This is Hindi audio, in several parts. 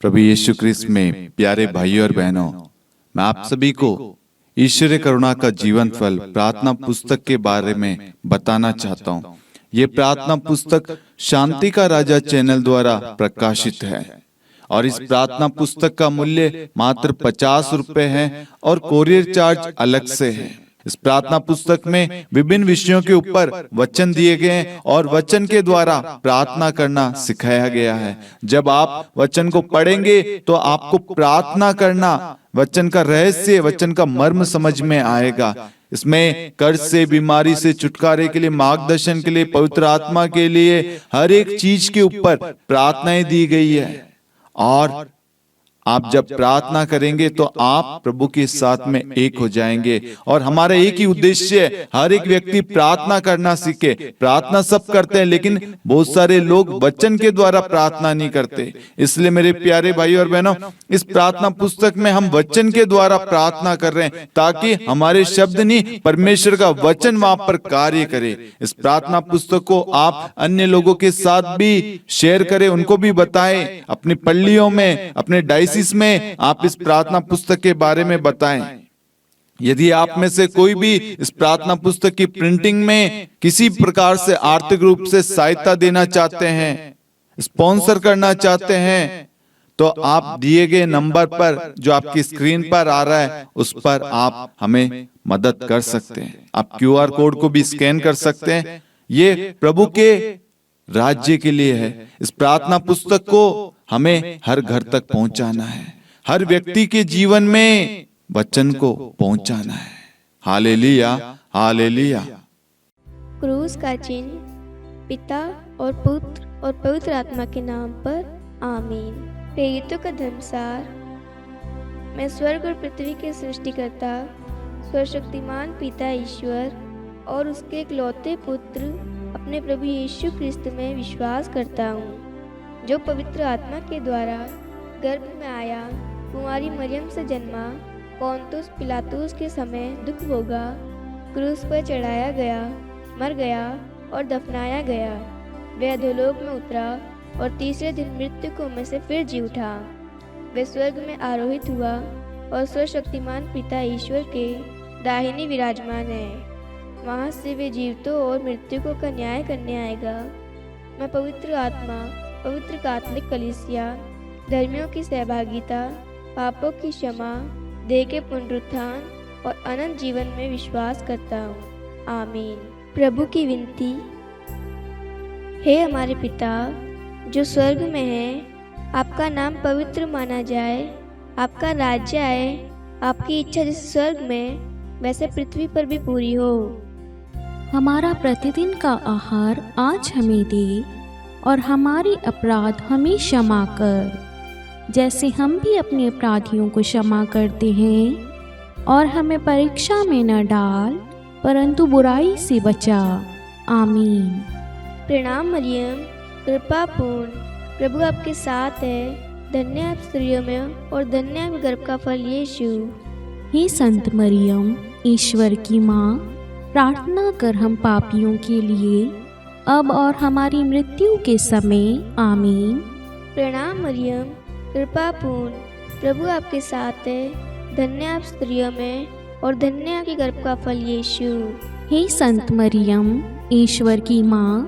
प्रभु यीशु क्रिस्त में प्यारे भाइयों और बहनों, मैं आप सभी को ईश्वरीय करुणा का जीवन फल प्रार्थना पुस्तक के बारे में बताना चाहता हूँ। ये प्रार्थना पुस्तक शांति का राजा चैनल द्वारा प्रकाशित है और इस प्रार्थना पुस्तक का मूल्य मात्र 50 रुपए है और कोरियर चार्ज अलग से है। इस प्रार्थना पुस्तक में विभिन्न विषयों के ऊपर वचन दिए गए हैं और वचन के द्वारा प्रार्थना करना सिखाया गया है। जब आप वचन को पढ़ेंगे तो आपको प्रार्थना करना, वचन का रहस्य, वचन का मर्म समझ में आएगा। इसमें कर्ज से, बीमारी से छुटकारे के लिए, मार्गदर्शन के लिए, पवित्र आत्मा के लिए, हर एक चीज के ऊपर प्रार्थनाएं दी गई है। और आप जब प्रार्थना करेंगे तो आप प्रभु के साथ में एक हो जाएंगे। और हमारा एक ही उद्देश्य है, हर एक व्यक्ति प्रार्थना करना सीखे। प्रार्थना सब करते हैं, लेकिन बहुत सारे लोग वचन के द्वारा प्रार्थना नहीं करते। इसलिए मेरे प्यारे भाई और बहनों, इस प्रार्थना पुस्तक में हम वचन के द्वारा प्रार्थना कर रहे हैं ताकि हमारे शब्द नहीं, परमेश्वर का वचन वहां पर कार्य करे। इस प्रार्थना पुस्तक को आप अन्य लोगों के साथ भी शेयर करें, उनको भी बताएं। अपनी पल्लियों में, अपने डायसिस में आप इस प्रार्थना पुस्तक के बारे में बताएं। यदि आप में से कोई भी इस प्रार्थना पुस्तक की प्रिंटिंग में किसी प्रकार से आर्थिक रूप से सहायता देना चाहते हैं, स्पॉन्सर करना चाहते हैं, तो आप दिए गए नंबर पर जो आपकी स्क्रीन पर आ रहा है उस पर आप हमें मदद कर सकते हैं। आप QR कोड को भी स्कैन कर सकते हैं। ये प्रभु के राज्य के लिए है। इस प्रार्थना पुस्तक को हमें हर घर तक पहुंचाना है, हर व्यक्ति के जीवन में वचन को पहुंचाना है। Hallelujah, hallelujah. क्रूस का चिन्ह पिता और पुत्र और पवित्र आत्मा के नाम पर आमीन। प्रेरितों का धर्मसार। मैं स्वर्ग और पृथ्वी के सृष्टिकर्ता सर्वशक्तिमान पिता ईश्वर और उसके इकलौते पुत्र अपने प्रभु यीशु क्रिस्त में विश्वास करता हूँ, जो पवित्र आत्मा के द्वारा गर्भ में आया, कुंवारी मरियम से जन्मा, पोंतुस पिलातुस के समय दुख भोगा, क्रूस पर चढ़ाया गया, मर गया और दफनाया गया। वह अधोलोक में उतरा और तीसरे दिन मृत्यु में से फिर जी उठा। वह स्वर्ग में आरोहित हुआ और सर्वशक्तिमान पिता ईश्वर के दाहिने विराजमान है। वहाँ से वे जीवितों और मृतकों का न्याय करने आएगा। मैं पवित्र आत्मा, पवित्र कैथोलिक कलीसिया, धर्मियों की सहभागिता, पापों की क्षमा, देह के पुनरुत्थान और अनंत जीवन में विश्वास करता हूँ। आमीन। प्रभु की विनती। हे हमारे पिता जो स्वर्ग में है, आपका नाम पवित्र माना जाए, आपका राज्य आए, आपकी इच्छा जैसे स्वर्ग में वैसे पृथ्वी पर भी पूरी हो। हमारा प्रतिदिन का आहार आज हमें दे और हमारे अपराध हमें क्षमा कर, जैसे हम भी अपने अपराधियों को क्षमा करते हैं। और हमें परीक्षा में न डाल, परंतु बुराई से बचा। आमीन। प्रणाम मरियम, कृपा पूर्ण, प्रभु आपके साथ है। धन्य आप स्त्रियों में और धन्य आप गर्भ का फल यीशु। हे संत मरियम, ईश्वर की माँ, प्रार्थना कर हम पापियों के लिए अब और हमारी मृत्यु के समय। आमीन। प्रणाम मरियम, कृपा पूर्ण, प्रभु आपके साथ है। धन्य आप स्त्रियों में और धन्य आपके गर्भ का फल यीशु। हे संत मरियम, ईश्वर की माँ,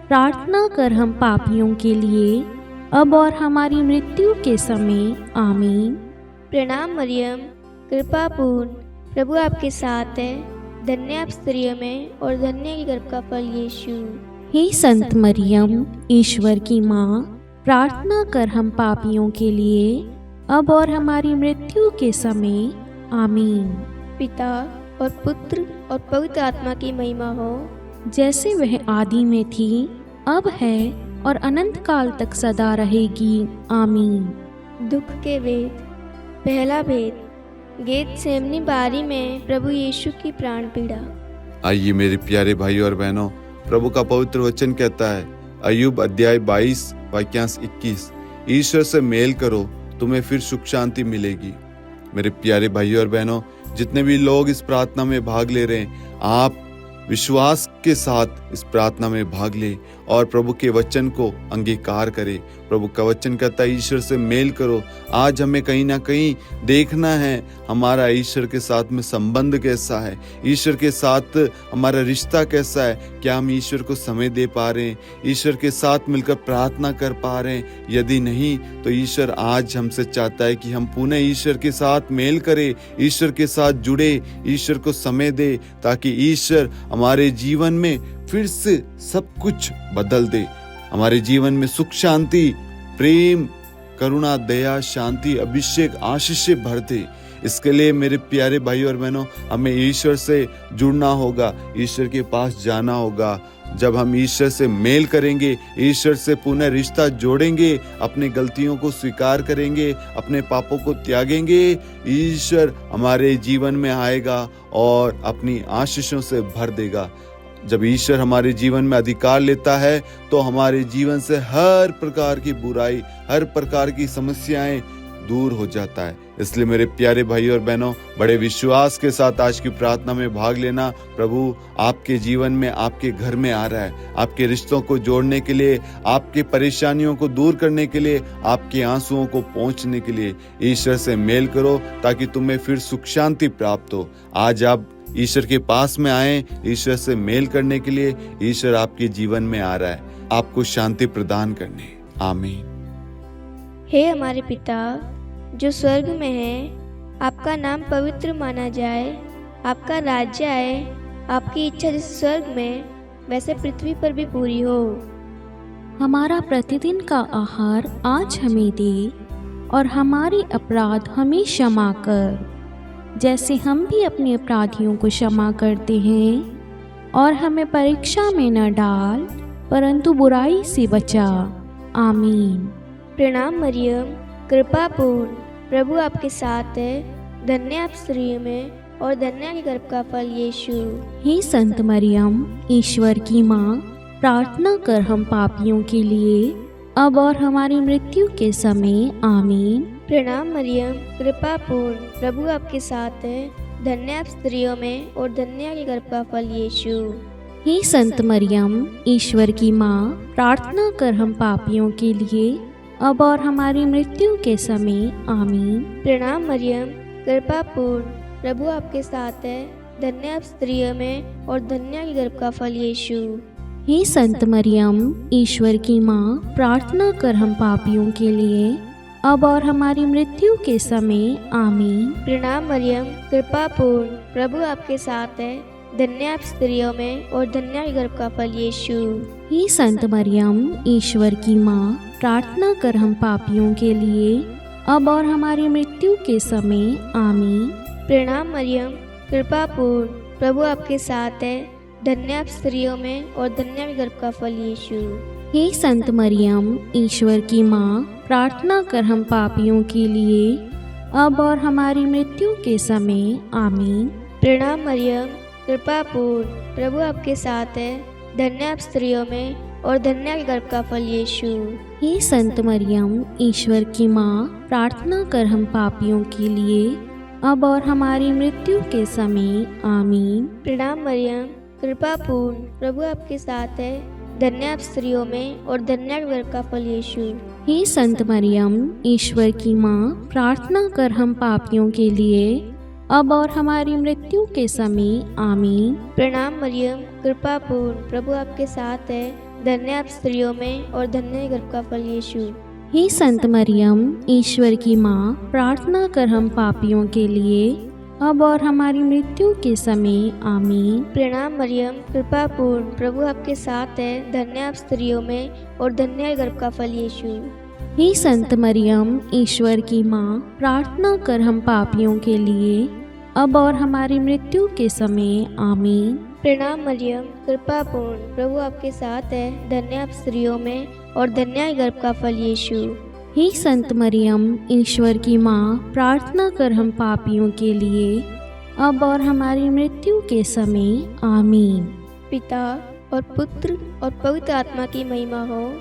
प्रार्थना कर हम पापियों के लिए अब और हमारी मृत्यु के समय। आमीन। प्रणाम मरियम, कृपा पूर्ण, प्रभु आपके साथ है। धन्य आप स्त्रियों में और धन्य के गर्भ का फल यीशु। हे संत मरियम, ईश्वर की माँ, प्रार्थना कर हम पापियों के लिए अब और हमारी मृत्यु के समय। आमीन। पिता और पुत्र और पवित्र आत्मा की महिमा हो, जैसे वह आदि में थी, अब है और अनंत काल तक सदा रहेगी। आमीन। दुख के वेद। पहला भेद। गेतसेमनी बारी में प्रभु यीशु की प्राण पीड़ा। आइए मेरे प्यारे भाई और बहनों, प्रभु का पवित्र वचन कहता है, अय्यूब अध्याय 22 वाक्यांश 21, ईश्वर से मेल करो, तुम्हें फिर सुख शांति मिलेगी। मेरे प्यारे भाइयों और बहनों, जितने भी लोग इस प्रार्थना में भाग ले रहे हैं, आप विश्वास के साथ इस प्रार्थना में भाग ले और प्रभु के वचन को अंगीकार करे। प्रभु का वचन कहता है ईश्वर से मेल करो। आज हमें कहीं ना कहीं देखना है हमारा ईश्वर के साथ में संबंध कैसा है, ईश्वर के साथ हमारा रिश्ता कैसा है। क्या हम ईश्वर को समय दे पा रहे हैं, ईश्वर के साथ मिलकर प्रार्थना कर पा रहे हैं? यदि नहीं तो ईश्वर आज हमसे चाहता है कि हम पुनः ईश्वर के साथ मेल करें, ईश्वर के साथ जुड़े, ईश्वर को समय दे, ताकि ईश्वर हमारे जीवन में फिर से सब कुछ बदल दे। हमारे जीवन में सुख, शांति, प्रेम, करुणा, दया, शांति, अभिषेक, आशीष भर दे। इसके लिए मेरे प्यारे भाई और बहनों, हमें ईश्वर से जुड़ना होगा, ईश्वर के पास जाना होगा। जब हम ईश्वर से मेल करेंगे, ईश्वर से पुनः रिश्ता जोड़ेंगे, अपनी गलतियों को स्वीकार करेंगे, अपने पापों को त्यागेंगे, ईश्वर हमारे जीवन में आएगा और अपनी आशीषों से भर देगा। जब ईश्वर हमारे जीवन में अधिकार लेता है तो हमारे जीवन से हर प्रकार की बुराई, हर प्रकार की समस्याएं दूर हो जाता है। इसलिए मेरे प्यारे भाई और बहनों, बड़े विश्वास के साथ आज की प्रार्थना में भाग लेना। प्रभु आपके जीवन में, आपके घर में आ रहा है, आपके रिश्तों को जोड़ने के लिए, आपके परेशानियों को दूर करने के लिए, आपके आंसुओं को पोंछने के लिए। ईश्वर से मेल करो ताकि तुम्हें फिर सुख शांति प्राप्त हो। आज आप ईश्वर के पास में आए, ईश्वर से मेल करने के लिए। ईश्वर आपके जीवन में आ रहा है आपको शांति प्रदान करने। आमीन। हे हमारे पिता जो स्वर्ग में है, आपका नाम पवित्र माना जाए, आपका राज्य आए, आपकी इच्छा जैसे स्वर्ग में वैसे पृथ्वी पर भी पूरी हो। हमारा प्रतिदिन का आहार आज हमें दे, और हमारे अपराध हमें क्षमा कर, जैसे हम भी अपने अपराधियों को क्षमा करते हैं, और हमें परीक्षा में न डाल, परंतु बुराई से बचा। आमीन। प्रणाम मरियम, कृपा पूर्ण, प्रभु आपके साथ है, धन्य आप स्त्रियों में और धन्य के गर्भ का फल यीशु। हे संत मरियम, ईश्वर की माँ, प्रार्थना कर हम पापियों के लिए, अब और हमारी मृत्यु के समय। आमीन। प्रणाम मरियम, कृपा पूर्ण, प्रभु आपके साथ है, धन्य आप स्त्रियों में और धन्य के गर्भ का फल यीशु। हे संत मरियम, ईश्वर की माँ, प्रार्थना कर हम पापियों के लिए, अब और हमारी मृत्यु के समय। आमीन। प्रणाम मरियम, कृपा पूर्ण, प्रभु आपके साथ है, धन्य आप स्त्रियों में और धन्य के गर्भ का फल यीशु। हे संत मरियम, ईश्वर की माँ, प्रार्थना कर हम पापियों के लिए, अब और हमारी मृत्यु के समय। आमीन। प्रणाम मरियम, कृपा पूर्ण, प्रभु आपके साथ है, धन्य आप स्त्रियों में और धन्य के गर्भ का फल यीशु। हे संत मरियम, ईश्वर की माँ, प्रार्थना कर हम पापियों के लिए, अब और हमारी मृत्यु के समय। आमीन। प्रणाम मरियम, कृपा पूर्ण, प्रभु आपके साथ है, धन्य आप स्त्रियों में और धन्य के गर्भ का फल यीशु। हे संत मरियम, ईश्वर की माँ, प्रार्थना कर हम पापियों के लिए, अब और हमारी मृत्यु के समय। आमीन। प्रणाम मरियम, कृपा पूर्ण, प्रभु आपके साथ है, धन्य आप स्त्रियों में और धन्य के गर्भ का फल यीशु। हे संत मरियम, ईश्वर की माँ, प्रार्थना कर हम पापियों के लिए, अब और हमारी मृत्यु के समय। आमीन। प्रणाम मरियम, कृपा पूर्ण, प्रभु आपके साथ है, धन्य आप स्त्रियों में और धन्य के गर्भ का फल यीशु। हे संत मरियम, ईश्वर की माँ, प्रार्थना कर हम पापियों के लिए, अब और हमारी मृत्यु के समय। आमीन। प्रणाम मरियम, कृपा पूर्ण, प्रभु आपके साथ है, धन्य आप स्त्रियों में और धन्य के गर्भ का फल यीशु। हे संत मरियम, ईश्वर की माँ, प्रार्थना कर हम पापियों के लिए, अब और हमारी मृत्यु के समय। आमीन। प्रणाम मरियम, कृपा पूर्ण, प्रभु आपके साथ है, धन्य आप स्त्रियों में और धन्य के गर्भ का फल यीशु। हे संत मरियम, ईश्वर की माँ, प्रार्थना कर हम पापियों के लिए, अब और हमारी मृत्यु के समय। आमीन। प्रणाम मरियम, कृपा पूर्ण, प्रभु आपके साथ है, धन्य आप स्त्रियों में और धन्य के गर्भ का फल यीशु। हे संत मरियम, ईश्वर की माँ, प्रार्थना कर हम पापियों के लिए, अब और हमारी मृत्यु के समय। आमीन। पिता और पुत्र और पवित्र आत्मा की महिमा हो,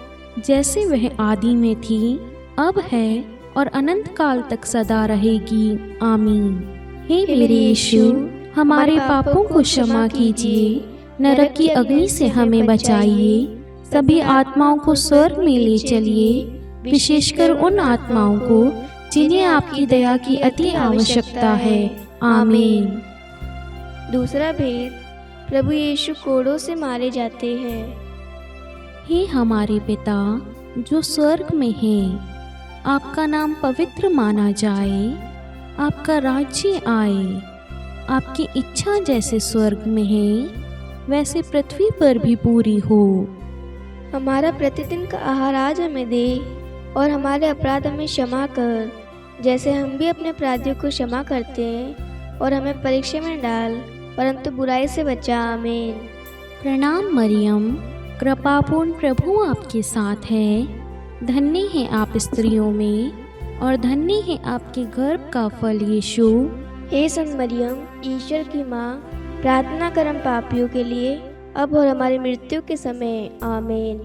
जैसे वह आदि में थी, अब है और अनंत काल तक सदा रहेगी। आमीन। हे मेरे यीशु, हमारे पापों को क्षमा कीजिए, नरक की अग्नि से हमें बचाइए, सभी आत्माओं को स्वर्ग में ले चलिए, विशेषकर उन आत्माओं को जिन्हें आपकी दया की अति आवश्यकता है। आमीन। दूसरा भेद, प्रभु यीशु कोड़ों से मारे जाते हैं। हे हमारे पिता जो स्वर्ग में हैं, आपका नाम पवित्र माना जाए, आपका राज्य आए, आपकी इच्छा जैसे स्वर्ग में है वैसे पृथ्वी पर भी पूरी हो। हमारा प्रतिदिन का आहार आज हमें दे, और हमारे अपराध हमें क्षमा कर, जैसे हम भी अपने अपराधियों को क्षमा करते हैं, और हमें परीक्षा में डाल, परंतु बुराई से बचा। आमीन। प्रणाम मरियम, कृपापूर्ण प्रभु आपके साथ है, धन्य है आप स्त्रियों में, और धन्य है आपके गर्भ का फल यीशु। हे संत मरियम, ईश्वर की माँ, प्रार्थना कर हम पापियों के लिए, अब और हमारी मृत्यु के समय। आमीन।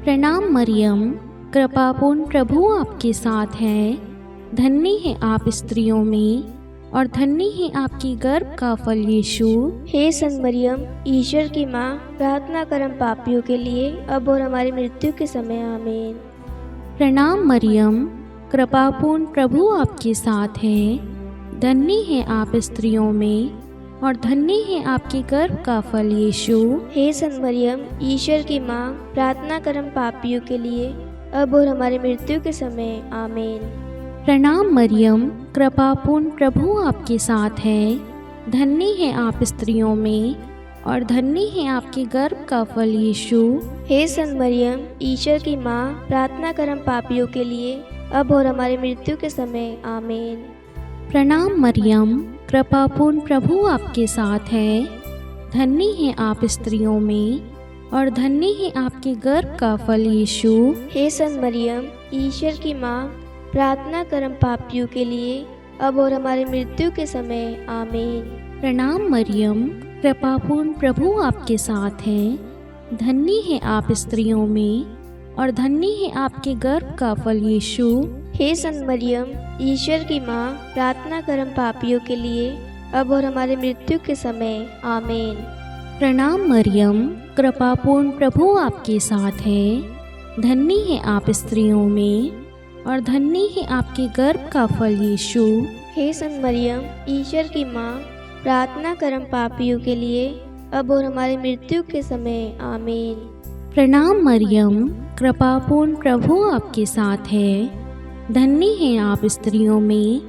प्रणाम मरियम, कृपापूर्ण प्रभु आपके साथ है, धन्य है आप स्त्रियों में, और धन्य है आपकी गर्भ का फल यीशु। हे संत मरियम, ईश्वर की माँ, प्रार्थना कर हम पापियों के लिए, अब और हमारी मृत्यु के समय। आमीन। प्रणाम मरियम, कृपापूर्ण प्रभु आपके साथ है, धन्य है आप स्त्रियों में, और धन्य है आपके गर्भ का फल यीशु। हे संत मरियम, ईश्वर की माँ, प्रार्थना कर हम पापियों के लिए, अब और हमारी मृत्यु के समय। आमीन। प्रणाम मरियम, कृपापूर्ण प्रभु आपके साथ है, धन्य है आप स्त्रियों में, और धन्य है आपके गर्भ का फल यीशु। हे संत मरियम, ईश्वर की माँ, प्रार्थना कर हम पापियों के लिए, अब और हमारी मृत्यु के समय। आमीन। प्रणाम मरियम, कृपापूर्ण प्रभु आपके साथ है, धन्य है आप स्त्रियों में, और धन्य है आपके गर्भ का फल यीशु। हे संत मरियम, ईश्वर की माँ, प्रार्थना कर हम पापियों के लिए, अब और हमारी मृत्यु के समय। आमीन। प्रणाम मरियम, कृपापूर्ण प्रभु आपके साथ है, धन्य है आप स्त्रियों में, और धन्य है आपके गर्भ का फल यीशु। हे संत मरियम, ईश्वर की माँ, प्रार्थना कर हम पापियों के लिए, अब और हमारी मृत्यु के समय। आमीन। प्रणाम मरियम, कृपापूर्ण प्रभु आपके साथ है, धन्य है आप स्त्रियों में, और धन्य है आपके गर्भ का फल यीशु। हे संत मरियम, ईश्वर की माँ, प्रार्थना कर हम पापियों के लिए, अब और हमारी मृत्यु के समय। आमीन। प्रणाम मरियम, कृपापूर्ण प्रभु आपके साथ है, धन्य है आप स्त्रियों में,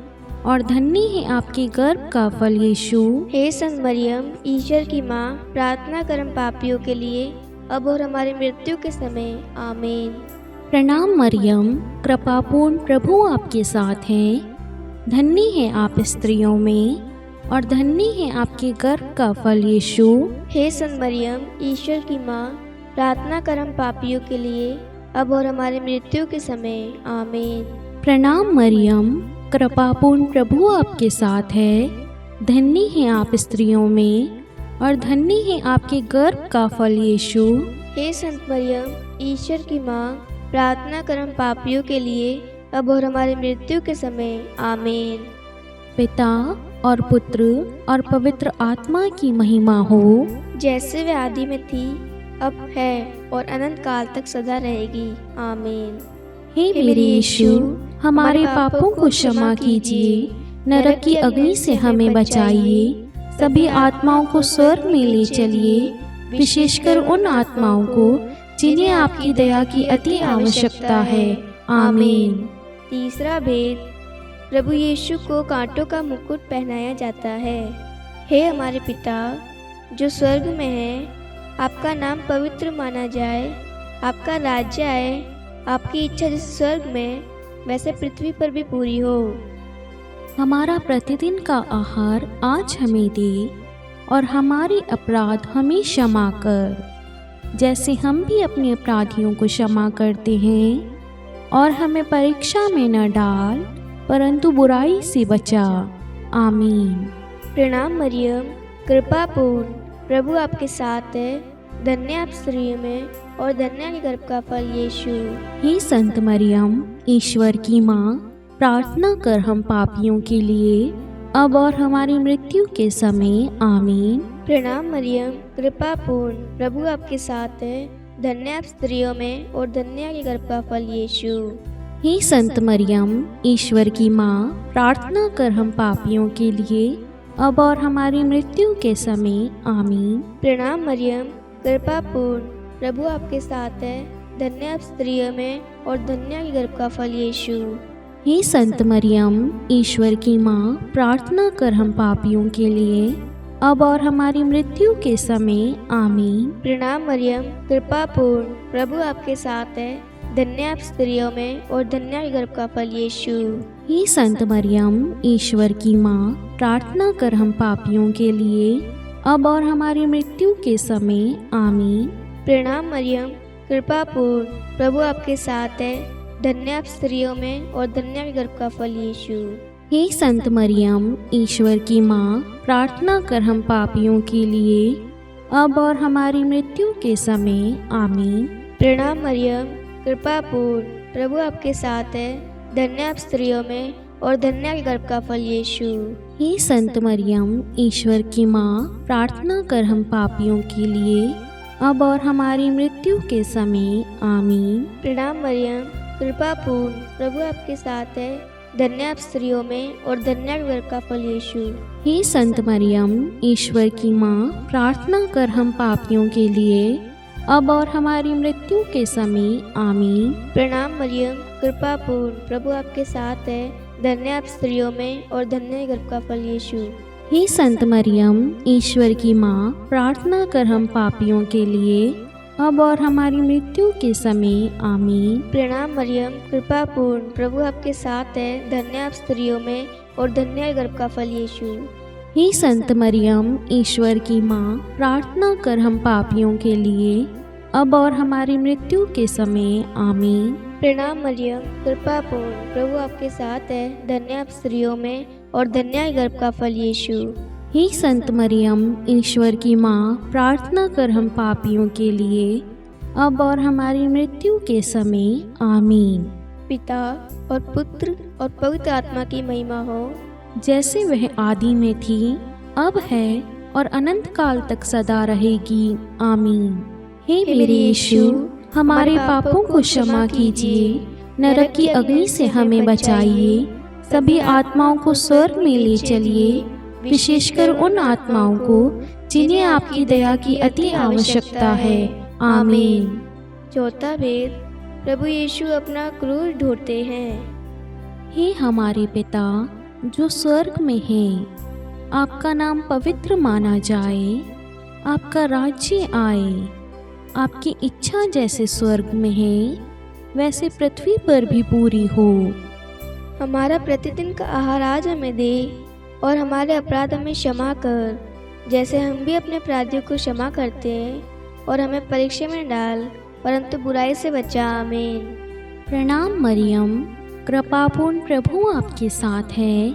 और धन्य है आपके गर्भ का फल यीशु। हे संत मरियम, ईश्वर की माँ, प्रार्थना कर हम पापियों के लिए, अब और हमारी मृत्यु के समय। आमीन। प्रणाम मरियम, कृपापूर्ण प्रभु आपके साथ है, धन्य है आप स्त्रियों में, और धन्य है आपके गर्भ का फल यीशु। हे संत मरियम, ईश्वर की माँ, प्रार्थना कर हम पापियों के लिए, अब और हमारी मृत्यु के समय। आमीन। प्रणाम मरियम, कृपापूर्ण प्रभु आपके साथ है, धन्य है आप स्त्रियों में, और धन्य है आपके गर्भ का फल यीशु। हे संत मरियम, ईश्वर की माँ, प्रार्थना कर हम पापियों के लिए, अब और हमारी मृत्यु के समय। आमीन। पिता और पुत्र और पवित्र आत्मा की महिमा हो, जैसे वे आदि में थी, अब है, और अनंत काल तक सदा रहेगी। आमीन। हे मेरे यीशु, हमारे पापों को क्षमा कीजिए, नरक की अग्नि से हमें बचाइए, सभी आत्माओं को स्वर्ग में ले चलिए, विशेषकर उन आत्माओं को जिन्हें आपकी दया की अति आवश्यकता है। आमीन। तीसरा भेद, प्रभु यीशु को कांटों का मुकुट पहनाया जाता है। हे हमारे पिता जो स्वर्ग में है, आपका नाम पवित्र माना जाए, आपका राज्य आए, आपकी इच्छा जैसे स्वर्ग में वैसे पृथ्वी पर भी पूरी हो। हमारा प्रतिदिन का आहार आज हमें दे, और हमारे अपराध हमें क्षमा कर, जैसे हम भी अपने अपराधियों को क्षमा करते हैं, और हमें परीक्षा में न डाल, परंतु बुराई से बचा। आमीन। प्रणाम मरियम, कृपा पूर्ण, प्रभु आपके साथ है, धन्य आप स्त्रियों में, और धन्य आपके गर्भ का फल यीशु। हे संत मरियम, ईश्वर की माँ, प्रार्थना कर हम पापियों के लिए, अब और हमारी मृत्यु के समय आमीन। प्रणाम मरियम, कृपा पूर्ण, प्रभु आपके साथ है। धन्य आप स्त्रियों में और धन्य आपके गर्भ का फल यीशु। हे संत मरियम, ईश्वर की माँ, प्रार्थना कर हम पापियों के लिए अब और हमारी मृत्यु के समय आमीन। प्रणाम मरियम, कृपा पूर्ण, प्रभु आपके साथ है। धन्य आप स्त्रियों में और धन्य आपके गर्भ का फल यीशु। हे संत मरियम, ईश्वर की माँ, प्रार्थना कर हम पापियों के लिए अब और हमारी मृत्यु के समय आमीन। प्रणाम मरियम, कृपा पूर्ण, प्रभु आपके साथ है। धन्य आप स्त्रियों में और धन्य आपके गर्भ का फल यीशु। हे संत मरियम, ईश्वर की माँ, प्रार्थना कर हम पापियों के लिए अब और हमारी मृत्यु के समय आमीन। प्रणाम मरियम, कृपा पूर्ण, प्रभु आपके साथ है। धन्य आप स्त्रियों में और धन्य आपके गर्भ का फल यीशु। हे संत मरियम, ईश्वर की माँ, प्रार्थना कर हम पापियों के लिए अब और हमारी मृत्यु के समय आमीन। प्रणाम मरियम, कृपा पूर्ण, प्रभु आपके साथ है। धन्य आप स्त्रियों में और धन्य आपके गर्भ का फल यीशु। हे संत मरियम, ईश्वर की माँ, प्रार्थना कर हम पापियों के लिए अब और हमारी मृत्यु के समय आमीन। प्रणाम मरियम, कृपा पूर्ण, प्रभु आपके साथ है। धन्य आप स्त्रियों में और धन्य आपके गर्भ का फल यीशु। हे संत मरियम, ईश्वर की माँ, प्रार्थना कर हम पापियों के लिए अब और हमारी मृत्यु के समय आमीन। प्रणाम मरियम, कृपा पूर्ण, प्रभु आपके साथ है। धन्य आप स्त्रियों में और धन्य आपके गर्भ का फल यीशु। हे संत मरियम, ईश्वर की माँ, प्रार्थना कर हम पापियों के लिए अब और हमारी मृत्यु के समय आमीन। प्रणाम मरियम, कृपा पूर्ण, प्रभु आपके साथ है। धन्य आप स्त्रियों में और धन्य आपके गर्भ का फल यीशु। हे संत मरियम, ईश्वर की माँ, प्रार्थना कर हम पापियों के लिए अब और हमारी मृत्यु के समय आमीन। प्रणाम मरियम, कृपा पूर्ण, प्रभु आपके साथ है। धन्य आप स्त्रियों में और धन्य आपके गर्भ का फल यीशु। हे संत मरियम, ईश्वर की माँ, प्रार्थना कर हम पापियों के लिए अब और हमारी मृत्यु के समय आमीन। पिता और पुत्र और पवित्र आत्मा की महिमा हो, जैसे वह आदि में थी, अब है और अनंत काल तक सदा रहेगी आमीन। हे मेरे यीशु, हमारे पापों को क्षमा कीजिए, नरक की अग्नि से हमें बचाइए, सभी आत्माओं को स्वर्ग में ले चलिए, विशेषकर उन आत्माओं को जिन्हें आपकी दया की अति आवश्यकता है आमीन। चौथा भेद, प्रभु यीशु अपना क्रूस ढोते हैं। हे हमारे पिता जो स्वर्ग में है, आपका नाम पवित्र माना जाए, आपका राज्य आए, आपकी इच्छा जैसे स्वर्ग में है वैसे पृथ्वी पर भी पूरी हो। हमारा प्रतिदिन का आहार आज हमें दे और हमारे अपराध हमें क्षमा कर, जैसे हम भी अपने अपराधियों को क्षमा करते हैं, और हमें परीक्षा में डाल परंतु बुराई से बचा आमीन। प्रणाम मरियम, कृपापूर्ण, प्रभु आपके साथ है।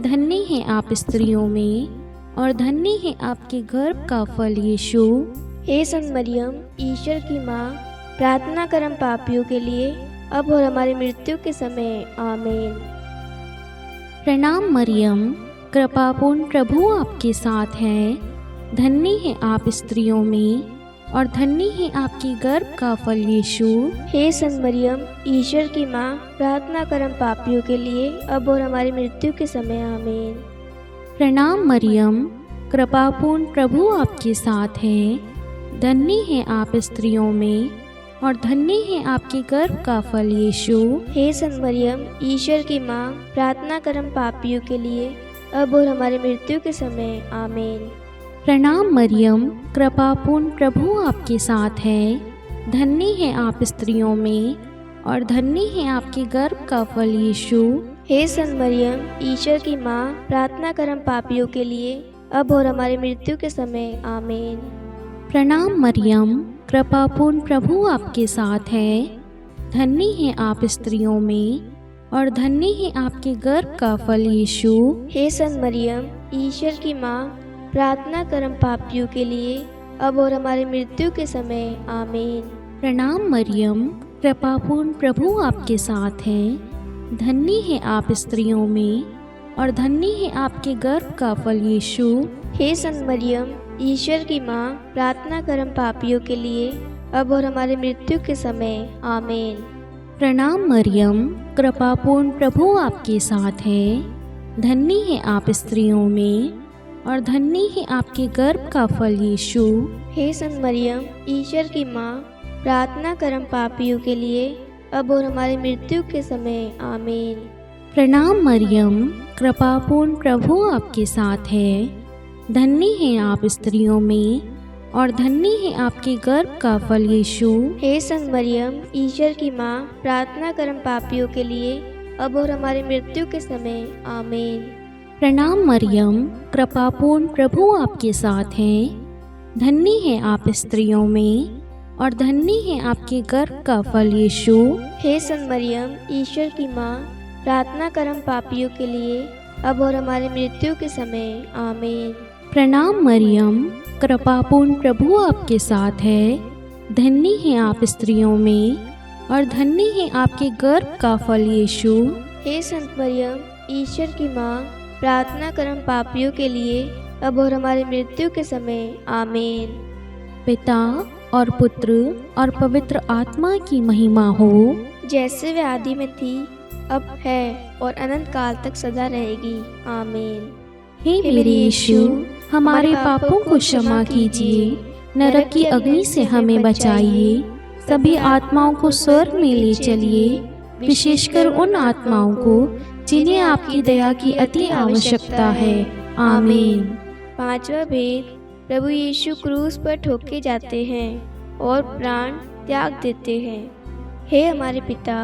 धन्य है आप स्त्रियों में और धन्य है आपके गर्भ का फल यीशु। हे संत मरियम, ईश्वर की माँ, प्रार्थना कर हम पापियों के लिए अब और हमारी मृत्यु के समय आमीन। प्रणाम मरियम, कृपापूर्ण, प्रभु आपके साथ है। धन्य है आप स्त्रियों में और धन्य है आपकी गर्भ का फल यीशु। हे संत मरियम, ईश्वर की माँ, प्रार्थना कर हम पापियों के लिए अब और हमारी मृत्यु के समय आमीन। प्रणाम मरियम, कृपापूर्ण, प्रभु आपके साथ है। धन्य है आप स्त्रियों में और धन्य है आपके गर्भ का फल यीशु। हे संत मरियम, ईश्वर की माँ, प्रार्थना कर हम पापियों के लिए अब और हमारी मृत्यु के समय आमीन। प्रणाम मरियम, कृपापूर्ण, प्रभु आपके साथ है। धन्य है आप स्त्रियों में और धन्य है आपके गर्भ का फल यीशु। हे संत मरियम, ईश्वर की माँ, प्रार्थना कर हम पापियों के लिए अब और हमारी मृत्यु के समय आमीन। प्रणाम मरियम, कृपापूर्ण, प्रभु आपके साथ है। धन्य है आप स्त्रियों में और धन्य है आपके गर्भ का फल यीशु। हे संत मरियम, ईश्वर की माँ, प्रार्थना कर हम पापियों के लिए अब और हमारी मृत्यु के समय आमीन। प्रणाम मरियम, कृपापूर्ण, प्रभु आपके साथ है। धन्य है आप स्त्रियों में और धन्य है आपके गर्भ का फल यीशु। हे संत मरियम, ईश्वर की माँ, प्रार्थना कर हम पापियों के लिए, अब और हमारे मृत्यु के समय। आमीन। प्रणाम मरियम, कृपापूर्ण प्रभु आपके साथ है। धन्य है आप स्त्रियों में और धन्य है आपके गर्भ का फल यीशु। हे संत मरियम, ईश्वर की माँ, प्रार्थना कर हम पापियों के लिए, अब और हमारे मृत्यु के समय। आमीन। प्रणाम मरियम, कृपापूर्ण प्रभु आपके साथ है। धन्य है आप स्त्रियों में और धन्य है आपके गर्भ का फल यीशु। हे संत मरियम, ईश्वर की माँ, प्रार्थना कर हम पापियों के लिए, अब और हमारे मृत्यु के समय। आमीन। प्रणाम मरियम, कृपापूर्ण प्रभु आपके साथ है। धन्य है आप स्त्रियों में और धन्य है आपके गर्भ का फल यीशु। हे संत मरियम, ईश्वर की माँ, प्रार्थना कर हम पापियों के लिए, अब और हमारे मृत्यु के समय। आमीन। प्रणाम मरियम, कृपापूर्ण प्रभु आपके साथ है। धन्य है आप स्त्रियों में और धन्य है आपके गर्भ का फल यीशु। हे संत मरियम, ईश्वर की माँ, प्रार्थना कर हम पापियों के लिए, अब और हमारे मृत्यु के समय। आमीन। पिता और पुत्र और पवित्र आत्मा की महिमा हो, जैसे वे आदि में थी, अब है और अनंत काल तक सदा रहेगी। आमीन। हे मेरे यीशु, हमारे पापों को क्षमा कीजिए, नरक की अग्नि से हमें बचाइए, सभी आत्माओं को स्वर्ग में ले चलिए, विशेषकर उन आत्माओं को जिन्हें आपकी दया की अति आवश्यकता है। आमीन। पांचवा भेद, प्रभु यीशु क्रूस पर ठोके जाते हैं और प्राण त्याग देते हैं। हे हमारे पिता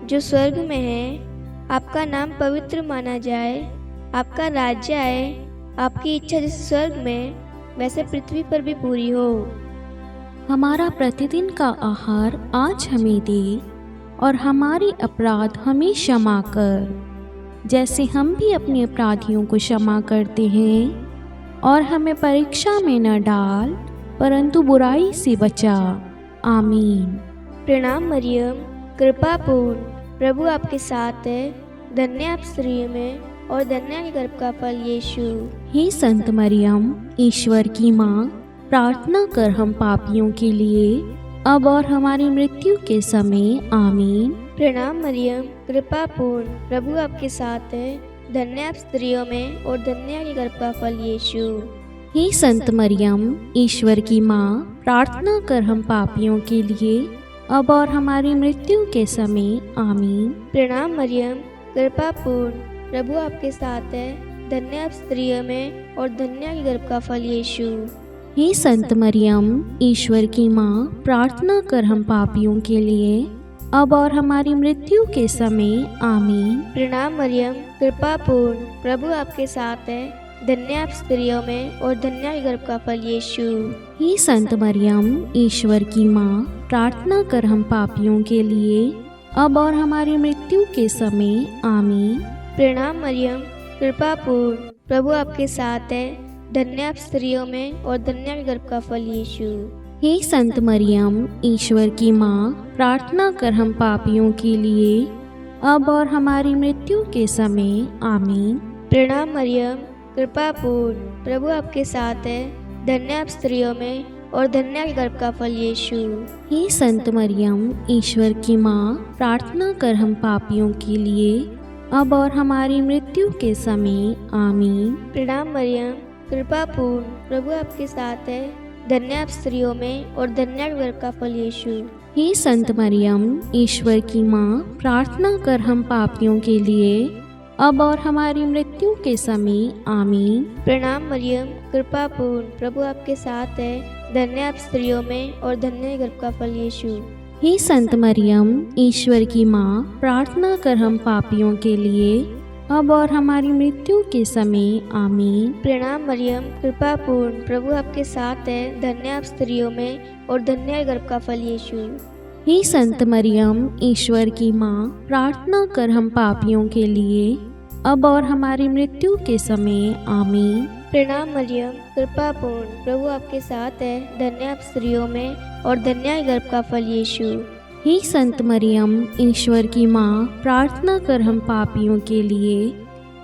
जो स्वर्ग में है, आपका नाम पवित्र माना जाए, आपका राज्य आए, आपकी इच्छा जैसे स्वर्ग में वैसे पृथ्वी पर भी पूरी हो। हमारा प्रतिदिन का आहार आज हमें दे और हमारे अपराध हमें क्षमा कर, जैसे हम भी अपने अपराधियों को क्षमा करते हैं, और हमें परीक्षा में न डाल परंतु बुराई से बचा। आमीन। प्रणाम मरियम, कृपा पूर्ण, प्रभु आपके साथ है। धन्य आप स्त्रियों में और धन्य आपके गर्भ का फल यीशु। हे संत मरियम, ईश्वर की माँ, प्रार्थना कर हम पापियों के लिए, अब और हमारी मृत्यु के समय। आमीन। प्रणाम मरियम, कृपा पूर्ण, प्रभु आपके साथ है। धन्य आप स्त्रियों में और धन्य आपके गर्भ का फल यीशु। हे संत मरियम, ईश्वर की माँ, प्रार्थना कर हम पापियों के लिए, अब और हमारी मृत्यु के समय। आमीन। प्रणाम मरियम, कृपा पूर्ण, प्रभु आपके साथ है। धन्य आप स्त्रियों में और धन्य आपके गर्भ का फल यीशु। हे संत मरियम, ईश्वर की माँ, प्रार्थना कर हम पापियों के लिए, अब और हमारी मृत्यु के समय। आमीन। प्रणाम मरियम, कृपा पूर्ण, प्रभु आपके साथ है। धन्य आप स्त्रियों में और धन्य आपके गर्भ का फल यीशु। हे संत मरियम, ईश्वर की माँ, प्रार्थना कर हम पापियों के लिए, अब और हमारी मृत्यु के समय। आमीन। प्रणाम मरियम, कृपा पूर्ण, प्रभु आपके साथ है। धन्य आप स्त्रियों में और धन्य आपके गर्भ का फल यीशु। हे संत मरियम, ईश्वर की माँ, प्रार्थना कर हम पापियों के लिए, अब और हमारी मृत्यु के समय। आमीन। प्रणाम मरियम, कृपा पूर्ण, प्रभु आपके साथ है। धन्य आप स्त्रियों में और धन्य आपके गर्भ का फल यीशु। हे संत मरियम, ईश्वर की माँ, प्रार्थना कर हम पापियों के लिए, अब और हमारी मृत्यु के समय। आमीन। प्रणाम मरियम, कृपा पूर्ण, प्रभु आपके साथ है। धन्य आप स्त्रियों में और धन्य आपके गर्भ का फल यीशु। हे संत मरियम, ईश्वर की माँ, प्रार्थना कर हम पापियों के लिए, अब और हमारी मृत्यु के समय। आमीन। प्रणाम मरियम, कृपा पूर्ण, प्रभु आपके साथ है। धन्य आप स्त्रियों में और धन्य आपके गर्भ का फल यीशु। हे संत मरियम, ईश्वर की माँ, प्रार्थना कर हम पापियों के लिए, अब और हमारी मृत्यु के समय। आमीन। प्रणाम मरियम, कृपा पूर्ण, प्रभु आपके साथ है। धन्य आप स्त्रियों में और धन्य आपके गर्भ का फल यीशु। हे संत मरियम, ईश्वर की माँ, प्रार्थना कर हम पापियों के लिए, अब और हमारी मृत्यु के समय। आमीन। प्रणाम मरियम, कृपा पूर्ण, प्रभु आपके साथ है। धन्य आप स्त्रियों में और धन्य आपके गर्भ का फल यीशु। हे संत मरियम, ईश्वर की माँ, प्रार्थना कर हम पापियों के लिए,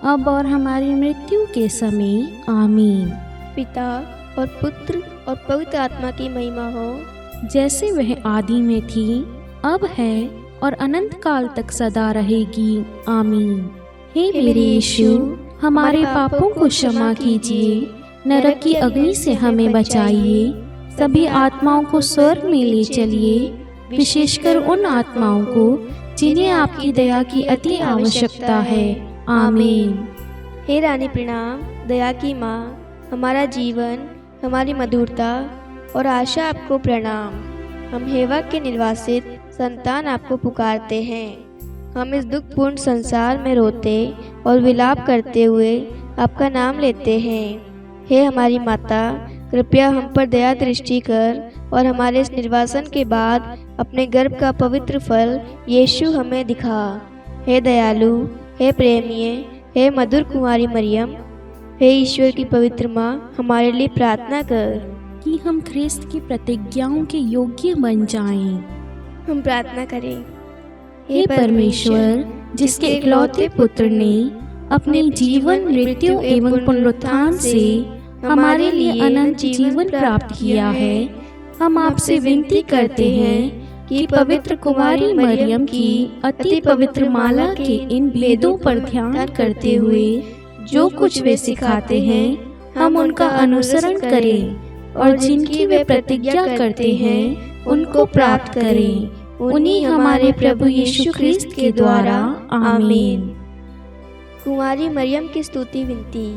अब और हमारी मृत्यु के समय। आमीन। पिता और पुत्र और पवित्र आत्मा की महिमा हो, जैसे वह आदि में थी, अब है और अनंत काल तक सदा रहेगी। आमीन। हे मेरे यीशु, हमारे पापों को क्षमा कीजिए, नरक की अग्नि से हमें बचाइए, सभी आत्माओं को स्वर्ग में ले चलिए, विशेषकर उन आत्माओं को जिन्हें आपकी दया की अति आवश्यकता है। आमीन। हे रानी प्रणाम, दया की माँ, हमारा जीवन, हमारी मधुरता और आशा आपको प्रणाम। हम हेवा के निर्वासित संतान आपको पुकारते हैं। हम इस दुखपूर्ण संसार में रोते और विलाप करते हुए आपका नाम लेते हैं। हे हमारी माता, कृपया हम पर दया दृष्टि कर और हमारे इस निर्वासन के बाद अपने गर्भ का पवित्र फल यीशु हमें दिखा। हे दयालु, हे प्रेमीय, हे मधुर कुमारी मरियम, हे ईश्वर की पवित्र माँ, हमारे लिए प्रार्थना कर कि हम ख्रिस्त की प्रतिज्ञाओं के योग्य बन जाएं। हम प्रार्थना करें। हे परमेश्वर, जिसके इकलौते पुत्र ने अपने जीवन, मृत्यु एवं पुनरुत्थान से हमारे लिए अनंत जीवन प्राप्त किया है, हम आपसे विनती करते हैं कि पवित्र कुमारी मरियम की अति पवित्र माला के इन भेदों पर ध्यान करते हुए जो कुछ वे सिखाते हैं, हम उनका अनुसरण करें और जिनकी वे प्रतिज्ञा करते हैं उनको प्राप्त करें। उन्हीं हमारे प्रभु यीशु ख्रिस्त के द्वारा। आमीन। कुमारी मरियम की स्तुति विनती।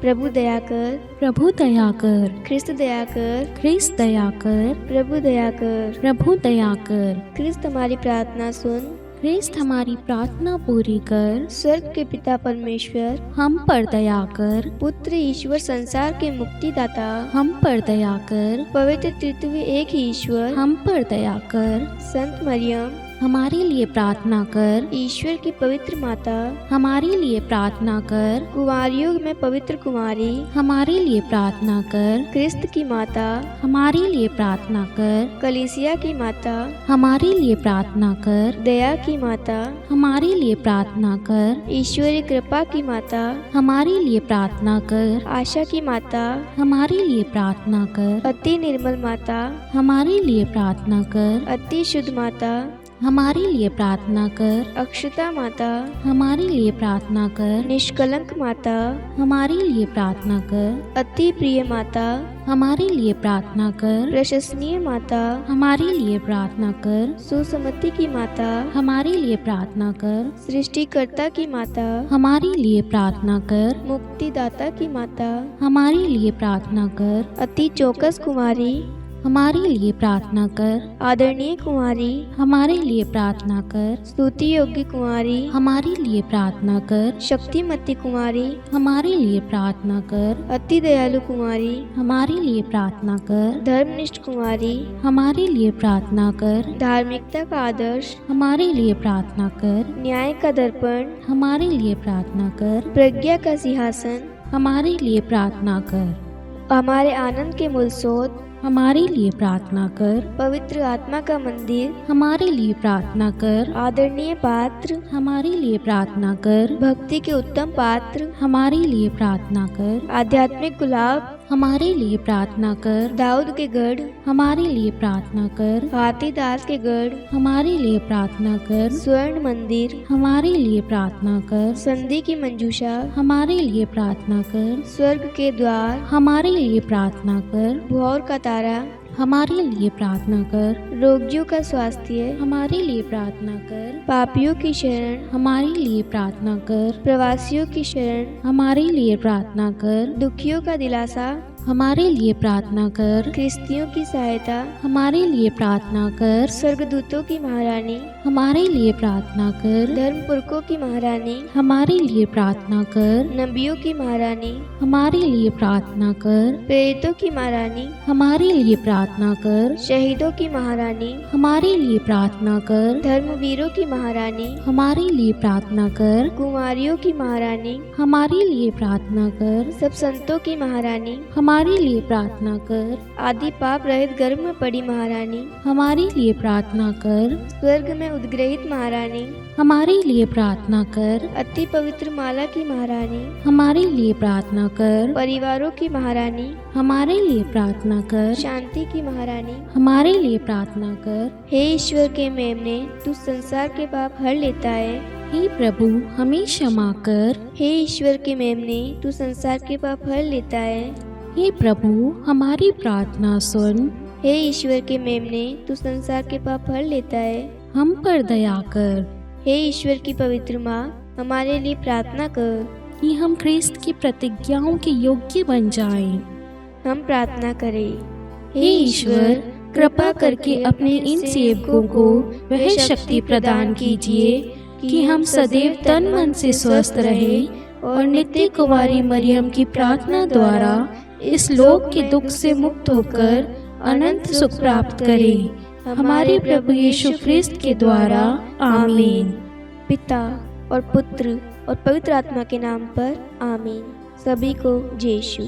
प्रभु दया कर, प्रभु दया कर, ख्रिस्त दया कर, ख्रिस्त दया कर, प्रभु दया कर, प्रभु दया कर। ख्रिस्त हमारी प्रार्थना सुन, ख्रिस्त हमारी प्रार्थना पूरी कर। स्वर्ग के पिता परमेश्वर, हम पर दया कर। पुत्र ईश्वर संसार के मुक्तिदाता, हम पर दया कर। पवित्र तृतीय एक ही ईश्वर, हम पर दया कर। संत मरियम, हमारे लिए प्रार्थना कर। ईश्वर की पवित्र माता, हमारे लिए प्रार्थना कर। कुंवारियों में पवित्र कुमारी, हमारे लिए प्रार्थना कर। ख्रिस्त की माता, हमारे लिए प्रार्थना कर। कलीसिया की माता, हमारे लिए प्रार्थना कर। दया की माता, हमारे लिए प्रार्थना कर। ईश्वरीय कृपा की माता, हमारे लिए प्रार्थना कर। आशा की माता, हमारे लिए प्रार्थना कर। अति निर्मल माता, हमारे लिए प्रार्थना कर। अति शुद्ध माता, हमारे लिए प्रार्थना कर। अक्षता माता, हमारे लिए प्रार्थना कर। निष्कलंक माता, हमारे लिए प्रार्थना कर। अति प्रिय माता, हमारे लिए प्रार्थना कर। प्रशंसनीय माता, हमारे लिए प्रार्थना कर। सुसमति की माता, हमारे लिए प्रार्थना कर। सृष्टिकर्ता की माता, हमारे लिए प्रार्थना कर। मुक्तिदाता की माता, हमारे लिए प्रार्थना कर। अति चौकस कुमारी, हमारे लिए प्रार्थना कर। आदरणीय कुमारी, हमारे लिए प्रार्थना कर। स्तुति योग्य कुमारी, हमारे लिए प्रार्थना कर। शक्तिमती कुमारी, हमारे लिए प्रार्थना कर। अति दयालु कुमारी, हमारे लिए प्रार्थना कर। धर्मनिष्ठ कुमारी, हमारे लिए प्रार्थना कर। धार्मिकता का आदर्श, हमारे लिए प्रार्थना कर। न्याय का दर्पण, हमारे लिए प्रार्थना कर। प्रज्ञा का सिंहासन, हमारे लिए प्रार्थना कर। हमारे आनंद के मूल स्रोत, हमारे लिए प्रार्थना कर। पवित्र आत्मा का मंदिर, हमारे लिए प्रार्थना कर। आदरणीय पात्र, हमारे लिए प्रार्थना कर। भक्ति के उत्तम पात्र, हमारे लिए प्रार्थना कर। आध्यात्मिक गुलाब, हमारे लिए प्रार्थना कर। दाऊद के गढ़, हमारे लिए प्रार्थना कर। हाथीदास के गढ़, हमारे लिए प्रार्थना कर। स्वर्ण मंदिर, हमारे लिए प्रार्थना कर। संधि की मंजूषा, हमारे लिए प्रार्थना कर। स्वर्ग के द्वार, हमारे लिए प्रार्थना कर। भोर का तारा, हमारे लिए प्रार्थना कर। रोगियों का स्वास्थ्य, हमारे लिए प्रार्थना कर। पापियों की शरण, हमारे लिए प्रार्थना कर। प्रवासियों की शरण, हमारे लिए प्रार्थना कर। दुखियों का दिलासा, हमारे लिए प्रार्थना कर। ख्रिस्तियों की सहायता, हमारे लिए प्रार्थना कर। स्वर्गदूतों की महारानी, हमारे लिए प्रार्थना कर। धर्मपुरखों की महारानी, हमारे लिए प्रार्थना कर। नबियों की महारानी, हमारे लिए प्रार्थना कर। प्रेरितों की महारानी, हमारे लिए प्रार्थना कर। शहीदों की महारानी, हमारे लिए प्रार्थना कर। धर्मवीरों की महारानी, हमारे लिए प्रार्थना कर। कुमारियों की महारानी, हमारे लिए प्रार्थना कर। सब संतों की महारानी, हमारे लिए प्रार्थना कर। आदि पाप रहित गर्भ में पड़ी महारानी, हमारे लिए प्रार्थना कर। स्वर्ग में उद्ग्रहित महारानी, हमारे लिए प्रार्थना कर। अति पवित्र माला की महारानी, हमारे लिए प्रार्थना कर। परिवारों की महारानी, हमारे लिए प्रार्थना कर। शांति की महारानी, हमारे लिए प्रार्थना कर। हे ईश्वर के मेमने, तू संसार के पाप हर लेता है। हे प्रभु हमें क्षमा कर। हे ईश्वर के मेमने, तू संसार के पाप हर लेता है। हे प्रभु हमारी प्रार्थना सुन। हे ईश्वर के मेमने, तू संसार के पाप हर लेता है। हम पर दया कर हे ईश्वर की पवित्र माँ, हमारे लिए प्रार्थना कर। कि हम ख्रिस्त की प्रतिज्ञाओं के योग्य बन जाएं। हम प्रार्थना करें। हे ईश्वर कृपा करके अपने इन सेवकों को वह शक्ति प्रदान कीजिए कि हम सदैव तन मन से स्वस्थ रहें और नित्य कुमारी मरियम की प्रार्थना द्वारा इस लोक के दुख से मुक्त होकर अनंत सुख प्राप्त करें। हमारे प्रभु यीशु ख्रिस्त के द्वारा आमीन। पिता और पुत्र और पवित्र आत्मा के नाम पर आमीन। सभी को जय यीशु।